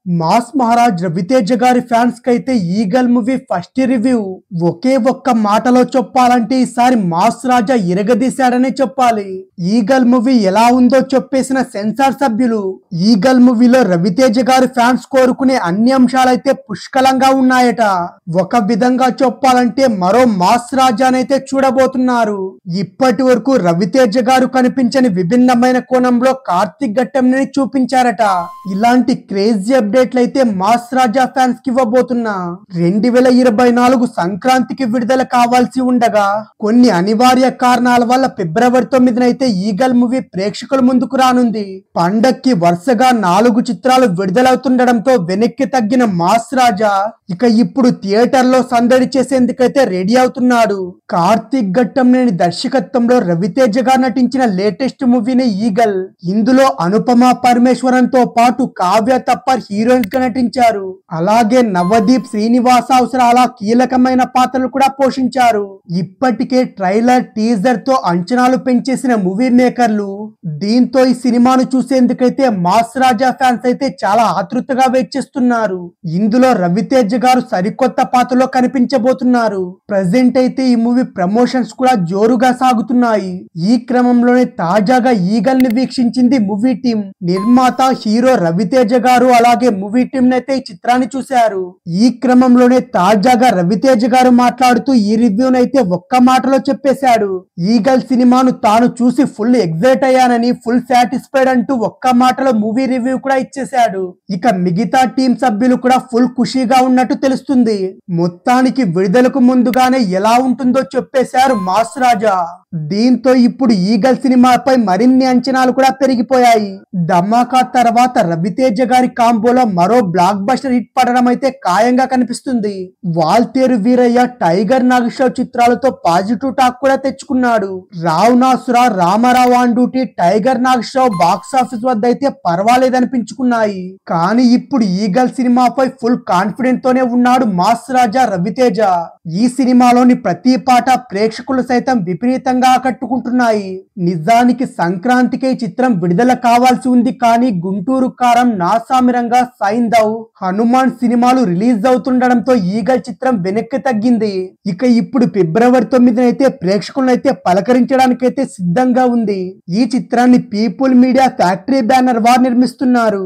Mass Maharaj Raviteja గారి fans కైతే eagle movie first review ఒకే ఒక్క మాటలో చెప్పాలంటే ఈసారి మాస్ రాజా ఇరగదీశాడనే చెప్పాలి. ఈగల్ మూవీ ఎలా ఉందో చెప్పేసిన సెన్సార్ సభ్యులు ఈగల్ మూవీలో రవితేజ గారి ఫ్యాన్స్ కోరుకునే అన్ని అంశాలైతే పుష్కలంగా ఉన్నాయట. ఒక విధంగా చెప్పాలంటే మరో మాస్ రాజానైతే చూడబోతున్నారు. ఇప్పటి వరకు రవితేజ గారు కనిపించని విభిన్నమైన కోణంలో కార్తిక్ ఘట్టంని చూపించారట. ఇలాంటి క్రేజీ అప్డేట్లు అయితే మాస్ రాజా ఫ్యాన్స్ కి ఇవ్వబోతున్నా 2024 సంక్రాంతికి విడుదల కావాల్సి ఉండగా కొన్ని అనివార్య కారణాల వల్ల ఫిబ్రవరి 9 ఈగల్ మూవీ ప్రేక్షకుల ముందుకు రానుంది. పండక్కి వరుసగా 4 చిత్రాలు విడుదలవుతుండడంతో వెనక్కి తగ్గిన మాస్ రాజా ఇక ఇప్పుడు థియేటర్ లో సందడి చేసేందుకైతే రెడీ అవుతున్నాడు. కార్తిక్ ఘట్టంనేని దర్శకత్వంలో రవితేజ గారు నటించిన లేటెస్ట్ మూవీని ఈగల్. ఇందులో అనుపమ పరమేశ్వరన్ తో పాటు కావ్య తప్పర్ హీరోయిన్స్ గా నటించారు. అలాగే నవదీప్ శ్రీనివాస అవసరాల కీలకమైన పాత్రలు కూడా పోషించారు. ఇప్పటికే ట్రైలర్ టీజర్ తో అంచనాలు పెంచేసిన మూవీ మేకర్లు దీంతో ఈ సినిమాను చూసేందుకైతే మాస్ రాజా ఫ్యాన్స్ అయితే చాలా ఆతృతగా వెయిట్ చేస్తున్నారు. ఇందులో రవితేజ గారు సరికొత్త పాత్రలో కనిపించబోతున్నారు. ప్రెజెంట్ అయితే ఈ మూవీ ప్రమోషన్స్ కూడా జోరుగా సాగుతున్నాయి. ఈ క్రమంలోనే తాజాగా ఈగల్ ని వీక్షించింది మూవీ టీం. నిర్మాత హీరో రవితేజ గారు అలాగే మూవీ టీం అయితే ఈ చిత్రాన్ని చూశారు. ఈ క్రమంలోనే తాజాగా రవితేజ గారు మాట్లాడుతూ ఈ రివ్యూనైతే ఒక్క మాటలో చెప్పేశాడు. ఈగల్ సినిమాను తాను చూసి ఫుల్ ఎగ్జైట్ అయ్యానని, ఫుల్ సాటిస్ఫైడ్ అంటూ ఒక్క మాటలో మూవీ రివ్యూ కూడా ఇచ్చేశాడు. ఇక మిగతా టీం సభ్యులు కూడా ఫుల్ ఖుషీగా ఉన్నట్టు తెలుస్తుంది. మొత్తానికి విడుదలకు ముందుగానే ఎలా ఉంటుందో చెప్పేశారు మాస్ రాజా. దీంతో ఇప్పుడు ఈగల్ సినిమాపై మరిన్ని అంచనాలు కూడా పెరిగిపోయాయి. ధమాకా తర్వాత రవితేజ గారి కాంబోలో మరో బ్లాక్ బస్టర్ హిట్ పడడం అయితే ఖాయంగా కనిపిస్తుంది. వాల్తేరు వీరయ్య, టైగర్ నాగేశ్వర చిత్రాలతో పాజిటివ్ టాక్ కూడా తెచ్చుకున్నాడు. Ravanasura, Ramarao on duty, tiger Nageswara box office వద్ద అయితే పర్వాలేదనిపించుకున్నాయి. కానీ ఇప్పుడు ఈగల్ సినిమాపై ఫుల్ కాన్ఫిడెంట్ తోనే ఉన్నాడు మాస్ రాజా రవితేజ. ఈ సినిమాలోని ప్రతి పాట ప్రేక్షకులు సైతం విపరీతంగా ఆకట్టుకుంటున్నాయి. నిజానికి సంక్రాంతికి ఈ చిత్రం విడుదల కావాల్సి ఉంది, కానీ గుంటూరు కారం, నాసామిరంగా, సైందవ్, హనుమాన్ సినిమాలు రిలీజ్ అవుతుండడంతో ఈగల్ చిత్రం వెనక్కి తగ్గింది. ఇక ఇప్పుడు ఫిబ్రవరి 9 ప్రేక్షకులను అయితే పలకరించడానికైతే సిద్ధంగా ఉంది. ఈ చిత్రాన్ని పీపుల్ మీడియా ఫ్యాక్టరీ బ్యానర్ వారు నిర్మిస్తున్నారు.